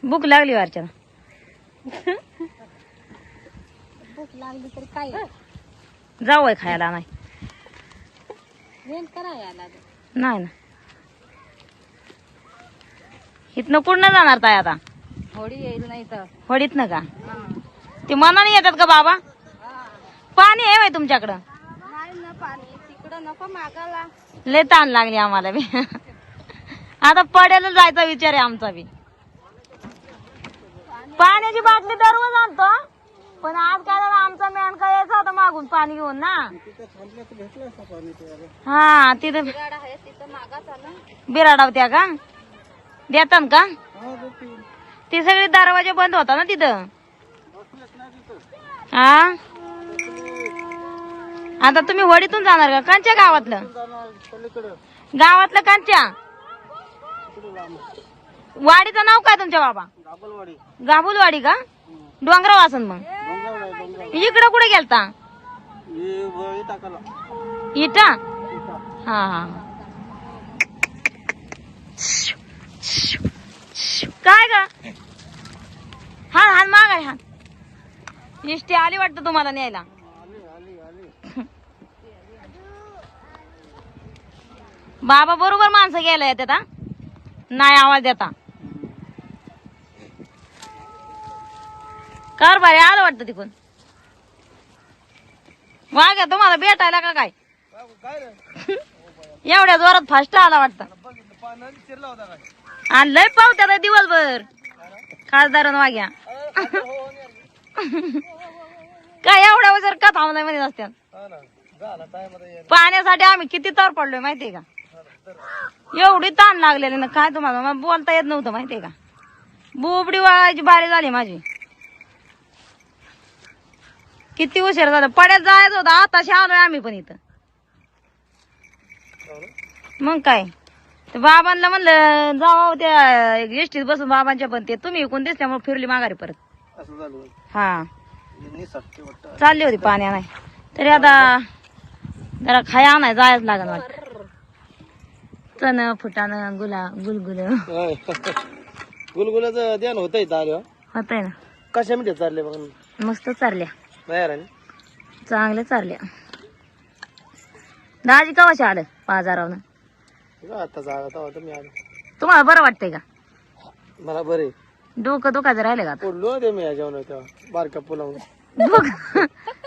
भूक लागली वारच्या भूक लागली तर काय जाऊ आहे खायला नाही रेंट करा याला नाही ना इथनं पूर्ण जाणार ताई आता होडी येईल नाही तर होडीत ना का ते मनाने येतात का बाबा पाणी आहे तुमच्याकडं नाही ना पाणी तिकडं नको मागायला लय ताण लागली आम्हाला बी आता पडेल जायचा विचार आहे आमचा बी पाण्याची बाटली दररोज आणतो पण आज काय झालं आमचा मॅन काय यायचा होता मागून पाणी घेऊन ना हा तिथं बिराड आहे तिथं मागाचा ना बिराडा होत्या का देतात का ते सगळे दरवाजे बंद होता ना तिथं हा आता तुम्ही होडीतून जाणार का कांच्या गावातलं गावातलं कांच्या वाडीचं नाव काय तुमच्या बाबा गाबुलवाडी का डोंगराव असन मग इकडं कुठे गेलता इटा हा हा काय ग हा हा मागाय हा इष्टी आली वाटतं तुम्हाला न्यायला बाबा बरोबर माणसं गेला येतात हा नाही आवाज देता कर बारे आलं वाटतं तिकून वाघ्या तुम्हाला भेटायला का काय एवढ्या जोरात फास्ट आला वाटतं आणि लय पावत्यात दिवसभर खासदार वाघ्या काय एवढ्या वजर का थांबलाय मध्ये नसत्यात पाण्यासाठी आम्ही किती तर पडलोय माहितीये का एवढी ताण लागलेली ना काय तुम्हाला मला बोलता येत नव्हतं माहितीये का बुबडी वाळायची बारी झाली माझी किती उशीर झाला पड्यात जायचं होतं आताशी आलोय आम्ही पण इथं मग काय ते बाबांना म्हणलं जावा त्या एसटीत बसून बाबांच्या पण ते तुम्ही इकून दिसल्यामुळे फिरली माघारी परत हा चालली होती पाण्या नाही तरी आता जरा खाया नाही जायच लागल वाटत चण फुटाणं गुलगुल गुलगुलाचं ध्यान होतंय होतंय ना कशा मिनिट चालले बघ मस्त चालल्या बाहेर चांगल्या चालल्या दाजी कवाशी आलं बाजारावनं आता जागा तेव्हा तुम्ही आलो तुम्हाला बरं वाटतंय का मला बरे डोकं दुखायचं राहिलं का पडलो ते मी जेवण तेव्हा बारक्या पुलावून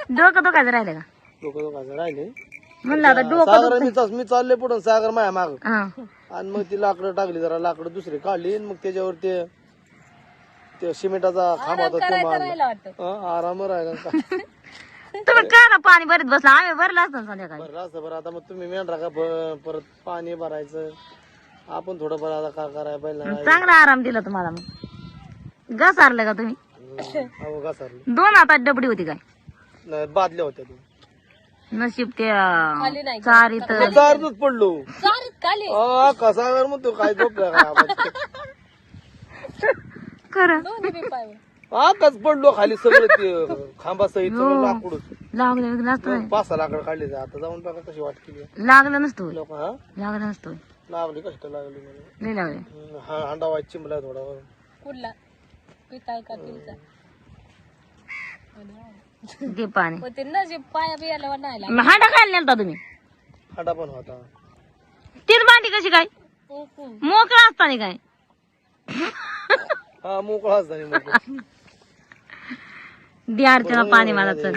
डोकं दुखायचं राहिलं का डोकं दोघांचं राहिले म्हणलं आता डोकं सागर मी चालले पुढून सागर माया माग हा आणि मग ती लाकडं टाकली जरा लाकडं दुसरी काढली आणि मग त्याच्यावर ते सिमेंटाचा खांब होता तो मारला आराम राहिला का तुम्ही का ना पाणी भरीत बसला आम्ही भरला असतो ना संध्याकाळी बरं असं बरं आता मग तुम्ही मेंढरा का परत पाणी भरायचं आपण थोडंफार आता का करायला पाहिजे चांगला आराम दिला तुम्हाला मग घसारलं का तुम्ही अहो घासारली 2 हातात डबडी होती काय नाही बादल्या होत्या तू नशीब ते चारीत चारच पडलो कसा म्हणतो काय झोपलं काय खरं आताच पडलो खाली सगळं ते खांबा सहित सगळं लाकडूच लागलं नसतं 5-6 लाकड काढली आता जाऊन बघा कशी वाट केली लागलं नसतं लोक हा लागलं नसतं लावली कष्ट लागली मला लय लागले हांडा व्हायची चिमला थोडा कुठला पिताय का तिचा ते पाणी होते ना जे पाया बियाला नाही हांडा खायला नेलता तुम्ही हांडा पण होता तीच भांडी कशी काय मोकळा असताना काय हा मोकळा असता दे अर्चना पाणी मला चल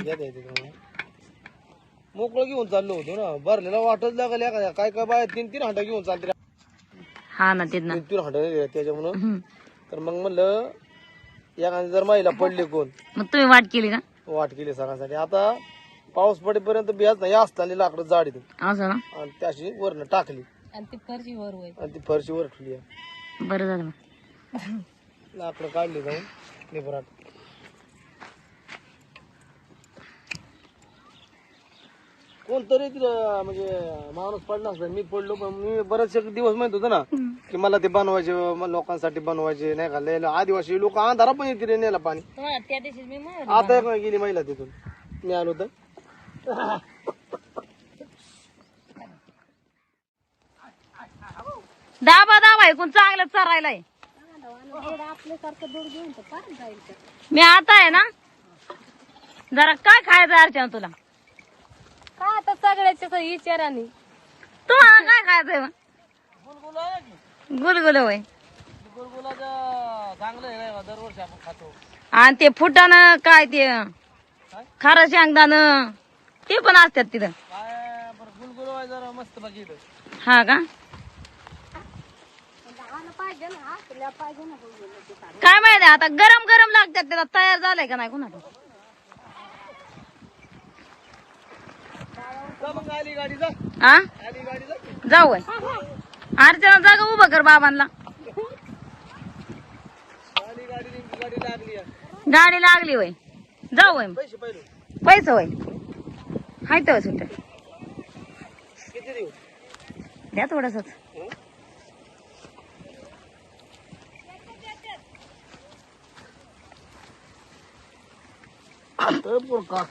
मोकळं घेऊन चाललो होतो ना भरलेला वाटच लागले काय काय बाय 3-3 हांडा घेऊन चालते हा ना ते ना 3 हांडा त्याच्यामुळं तर मग म्हणलं एखादी जर महिला पडली कोण मग तुम्ही वाट केली का वाट केली सगळ्यांसाठी आता पाऊस पडेपर्यंत बियाच नाही असताना लाकडं जाडी असं ना आणि त्याशी वरनं टाकली आणि ती फरशी वर होय आणि ती फरशी वर ठेवली बरं झालं मग लाकडं काढली जाऊन निबराट कोणतरी तिला म्हणजे माणूस पडला असता मी पडलो पण मी बरेचसे दिवस माहित होतो ना की मला ते बनवायचे लोकांसाठी बनवायचे नाही का आदिवासी लोक अंधारा पण येते नेला पाणी त्या दिवशी मी आता गेली महिला तिथून मी आलो तर दाबा ऐकून चांगलं चरायलाय आपल्यासारखं दूर घेऊन तर फार जाईल तर. मी आता आहे ना जरा काय खायचं अर्चना तुला? काय आता सगळ्याच्या विचाराने तुम्हाला काय खायचंय मग? गुलगुला आहे की? गुलगुल होय. गुलगुलाचं चांगलं आहे नाही का? दरवर्षी आपण खातो. आणि ते फुटानं काय ते खारं शेंगदाणं ते पण असतात तिथं. काय बरं गुलगुला आहे जरा मस्त बाकी इथं. हा का? पाहिजे ना आपल्याला पाहिजे ना काय माहिती आता गरम गरम लागतात त्याला तयार झालंय का नाही कोणाला? जा मग आली गाडी जा. हा आली गाडी जा. जाऊ होय. अर्चना जागा उभं कर बाबांना. आली गाडी नेमकी गाडी लागली आहे. गाडी लागली होय. जाऊ होय. पैसे पहिले पैसे होय हाय तर सुट्ट किती देऊ? द्या थोडस.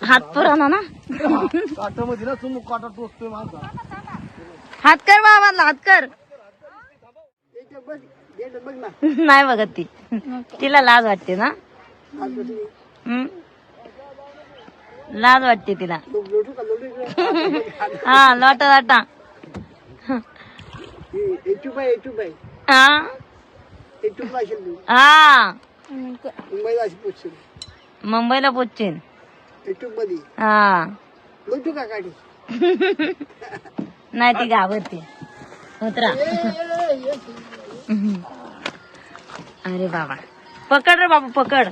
हात पुराणा ना. काटामध्ये ना चुमूक काटा टोचतोय माझा. हात कर बाबांना हात कर. नाही बघत ती तिला लाज वाटते ना. लाज वाटते तिला. हा लोटा लोटा. हा मुंबईला पोचशील. हा नाही ती घाबरते उतरा. अरे बाबा पकड रे बाबा पकड.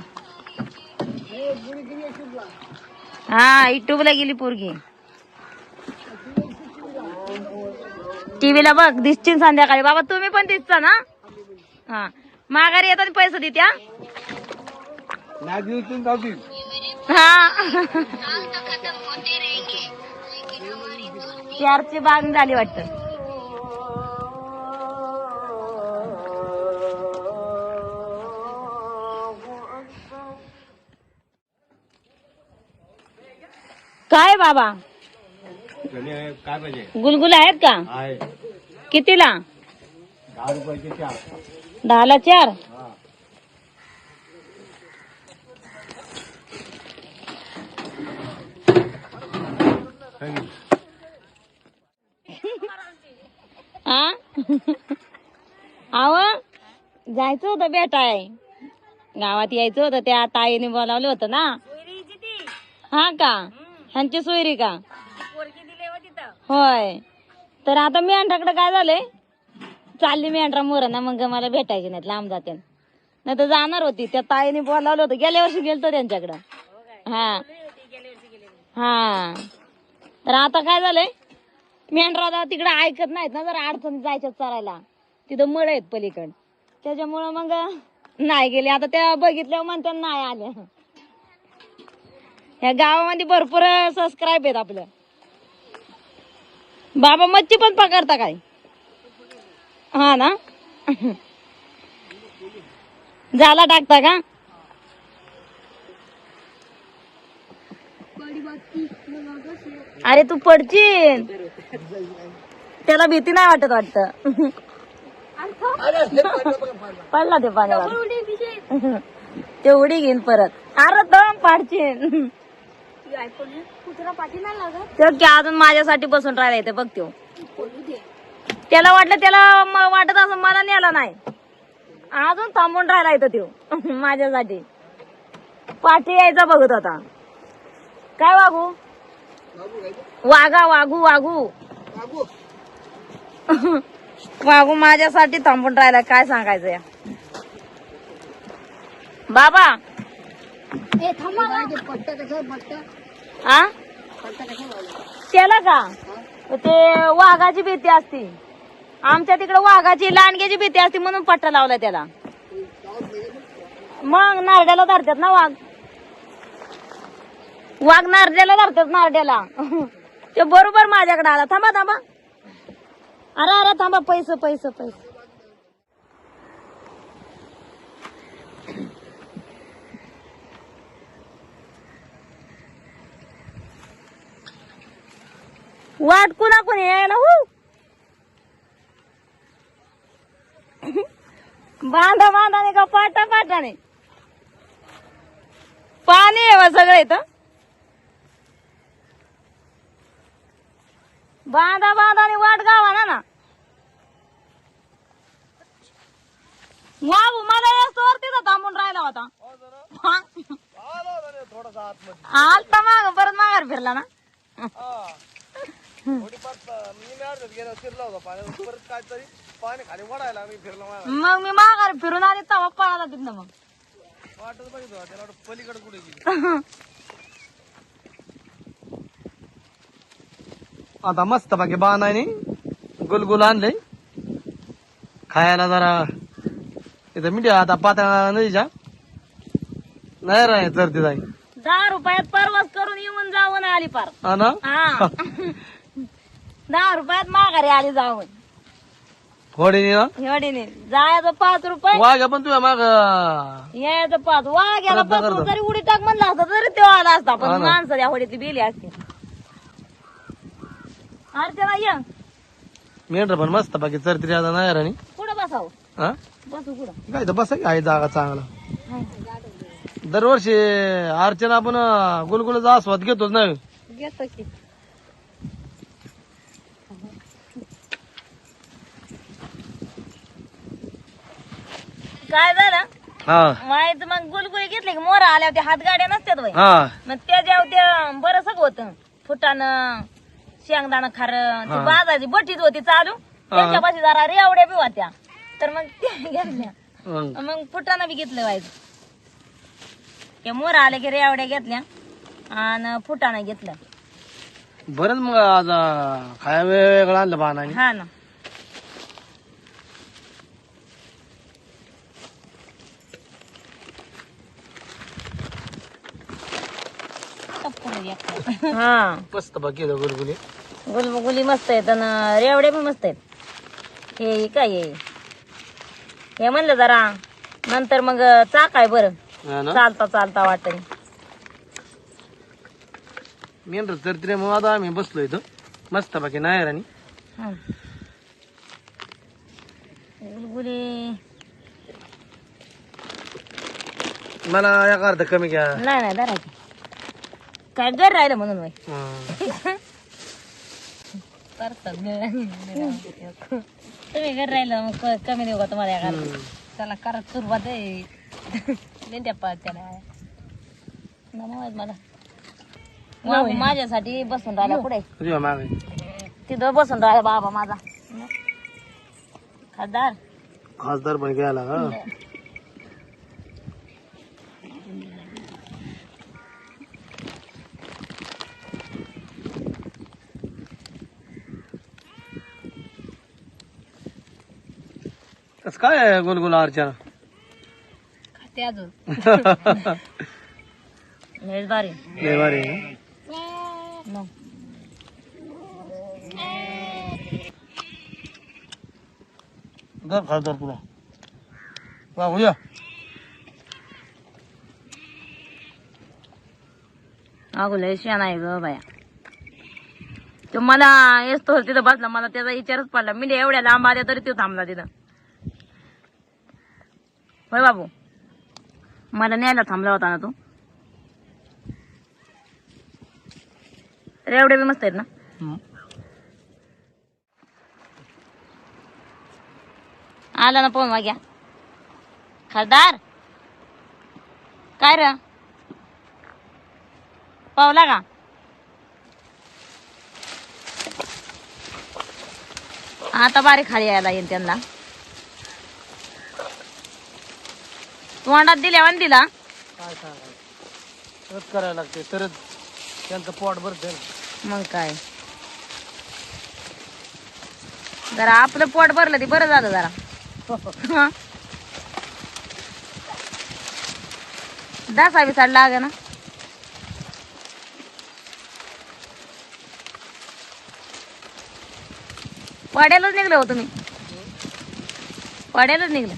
हा युट्यूबला गेली पोरगी. टीव्हीला बघ दिसशील संध्याकाळी. बाबा तुम्ही पण दिसता ना. हा माघारी येतात पैसे देत्या. हा चारची बाग झाली वाटत. काय बाबा काय पाहिजे? गुलगुल आहेत का? आहे कितीला? 10 रुपयाचे 4. 10ला 4. हा आव जायचं होतं भेटाय. गावात यायचं होतं. त्या ताईने बोलावलं होतं ना. हा का ह्यांची सोयरी का? होय तर आता मेंढराकडे काय झालंय चालली मेंढरा मोरांना. मग मला भेटायचे नाहीत लांब जाते नाही तर जाणार होती. त्या ताईने बोलावलं होतं. गेल्या वर्षी गेलतो त्यांच्याकडं. हा हा तर आता काय झालंय मेंढरा तिकडे ऐकत नाहीत ना. जरा अडचणी जायच्यात चरायला. तिथं मळ आहेत पलीकड. त्याच्यामुळं मग नाही गेले. आता त्या बघितल्यावर म्हणतात नाही आले. ह्या गावामध्ये भरपूर सबस्क्राईब आहेत आपलं. बाबा मच्छी पण पकडता काय? हा ना झाला टाकता का? अरे तू पडशील. त्याला भीती नाही वाटत वाटत. पडला ते पाण्यावर. ते उडी घेईन परत. अरे दम पाडशील. अजून माझ्यासाठी बसून राहिला येते बघ. तो त्याला वाटलं त्याला वाटत असं मला नेला नाही. अजून थांबून राहिला येतो तो माझ्यासाठी. पाठी यायचा बघत होता. काय वागू वाघा वागू वागू वागू माझ्यासाठी थांबून राहिला. काय सांगायचं या बाबा. हा केला का? ते वाघाची भीती असती. आमच्या तिकडे वाघाची लांडग्याची भीती असती म्हणून पट्टा लावला त्याला. मग नारड्याला धरतात ना वाघ. वाघ नारड्याला धरतात नारड्याला. ते बरोबर माझ्याकडे आला. थांबा थांबा. अरे अरे थांबा. पैसे पैसे पैसे. वाट कुणा कोणी यायला हो. बांधा बांधाने का पाटा पाटाने पाणी आहे बा सगळं इथं. बांधा बांधाने वाट गावा ना वाबू मला यास्तोवर तिथं थांबून राहिला होता. थोडासा आतमध्ये आलता माग परत माघार फिरला ना. गेला शिरला होता पाण्यात परत काहीतरी पाणी खाली वडायला मी फिरला मग मी माघार फिरून आले तेव्हा पळाला तिथनं मग वाटत बघितलं त्याला वाटलं पलीकडे कुठे गेली. आता मस्त बाकी बाणाने गुलगुल आणले खायला जरा इथं मिठी आता पातळा नदीच्या नाही राह तर ते जाई 10 रुपयात परवास करून येऊन जाऊन आली पार. हा ना हा 10 रुपयात माघारी आली जाऊन होडीने ना एवढीने जायचं 5 रुपये वाघ पण तुझ्या माग यायचं 5 वाघ्याला प्रयत्न करतो. बसून जरी उडी टाक म्हणला असता तरी तो आला असता हा पण ना. माणसं त्या होडीतली बिली असते. अर्चना ये मेंढर पण मस्त बाकी चरतरी आता नाही राणी कुठं बसावं हा बसू कुठं काय तर बस आहे जागा चांगला. दरवर्षी अर्चना आपण गुलगुलाचा आस्वाद घेतोच नाही. घेतो की काय झालं हा माहित मग गुलगुली घेतले की मोरा आल्या होत्या हात गाड्या नसत्यात वय हा मग त्याच्या ते बरं सगळं होतं फुटानं शेंगदाणा खार ती बाजाची बटीच होती चालू त्यांच्यापाशी जरा रेवड्या बी होत्या तर मग त्या घेतल्या मग मग फुटानं बी घेतलं व्हायचं ते मोरा आले की रेवड्या घेतल्या आणि फुटानं घेतलं. बरंच मग आज खाया वेगळं आणलं बाणाने. हा ना हा मस्त बाकी गुलगुली गुलगुली मस्त आहेत आणि रेवडे पण मस्त आहेत. हे काय हे म्हणलं जरा नंतर मग चाक आहे बरं हा ना चालता चालता वाटत. मेंढर चरतरी मग आता आम्ही बसलो इथं मस्त बाकी नाही राणी. गुलगुली मला एक अर्ध कमी घ्या. नाही नाही धरायची काय घर राहिलं म्हणून बाई तुम्ही घर राहिलं मग कमी देऊ का तुम्हाला एका चला करा सुरुवात लेंड्या पाहत्या मला वाबू माझ्यासाठी बसून राहिला पुढे तुझ्या मागे तिथं बसून राहिला बाबा माझा खासदार खासदार पण घ्यायला हा कस काय आहे गुलगुला अर्चना खाते अजून लयच भारी लय भारी आहे ना? मग दर खासदार तुला वा उद्या अगो लय शान आहे ग बाया. तो मला येतो तिथं बसला मला त्याचा विचारच पडला मी एवढ्या लांब आल्या तरी तो थांबला तिथं. होय बाबू मला न्यायला थांबला होता ना तू. रेवडे बी मस्त आहेत ना. आला ना पोहून वाग्या खासदार काय र पावला का आता बारीक खाली यायला येईल त्यांना तोंडात दिल्या आणि दिला काय सांगायचं तरच करायला लागते तरच त्यांचं पोट भरते मग काय जरा आपलं पोट भरलं ते बरं झालं जरा हं. डासा बिसाड लागे ना वाड्यालाच निघलं हो तुम्ही वाड्यालाच निघलं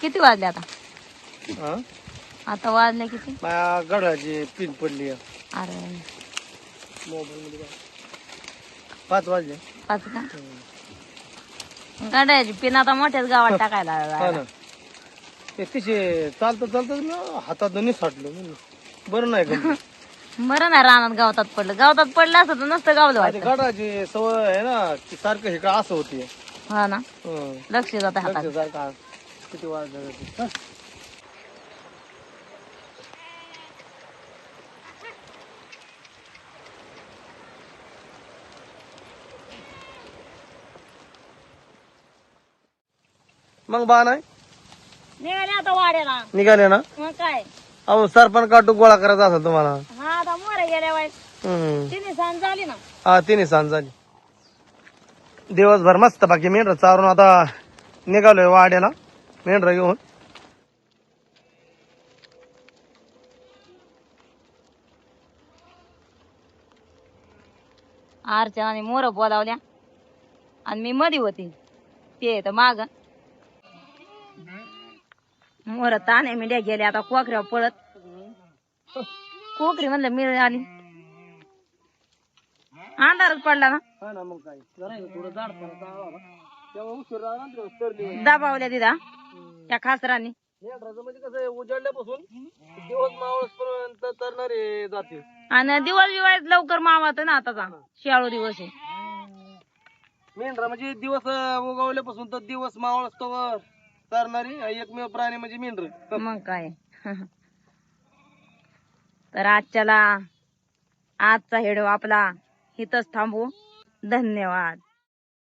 किती वाजले आता वाजले किती गडाची पिन पडली अरे मोबाईल मध्ये 5 वाजले. 5 का गाड्याची पिन आता मोठ्याच गावात टाकायला हा लागला. ना ते तिचे चालतं मी हातात निसटलो म्हणून बरं नाही का. बरं ना रानात गावतात पडलं असतं तर नसतं गावलं ते वाटतं. गाडाची सवय आहे ना ती सारखं हे का असं होती. हा ना लक्ष जात हातात. सारखं किती वाजलं. मग बा नाही निघाले आता वाड्याला. निघाले ना. मग काय अहो सरपण काटू गोळा करायचा असेल तुम्हाला. हा आता मोरे गेल्या वाईट तिने सांग झाली ना. हा तिने सांज झाली. दिवसभर मस्त बाकी मेंढर चारून आता निघालोय वाड्याला मेंढर घेऊन. अर्चनाने मोर बोलावल्या आणि मी मधी होती ते तर माग मोर ताने मिड्या गेल्या आता कोकऱ्या पळत. कोकरी म्हणलं मी आली अंधारच पडला ना. हा ना मग काय थोडं झाड तेव्हा उशीर राहणार दबावल्या तिला त्या खासरांनी. मेंढराचं म्हणजे कसं आहे उजाडल्यापासून दिवस मावळस पर्यंत तरणारे जाते. आणि दिवस बिवायच लवकर मावत ना आताचा शाळू दिवस आहे. मेंढरा म्हणजे दिवस उगवल्यापासून तर दिवस मावळस तो तरणारी एकमेव प्राणी म्हणजे मेंढर. मग काय तर आजचा हेडो आपला इथंच थांबू. धन्यवाद.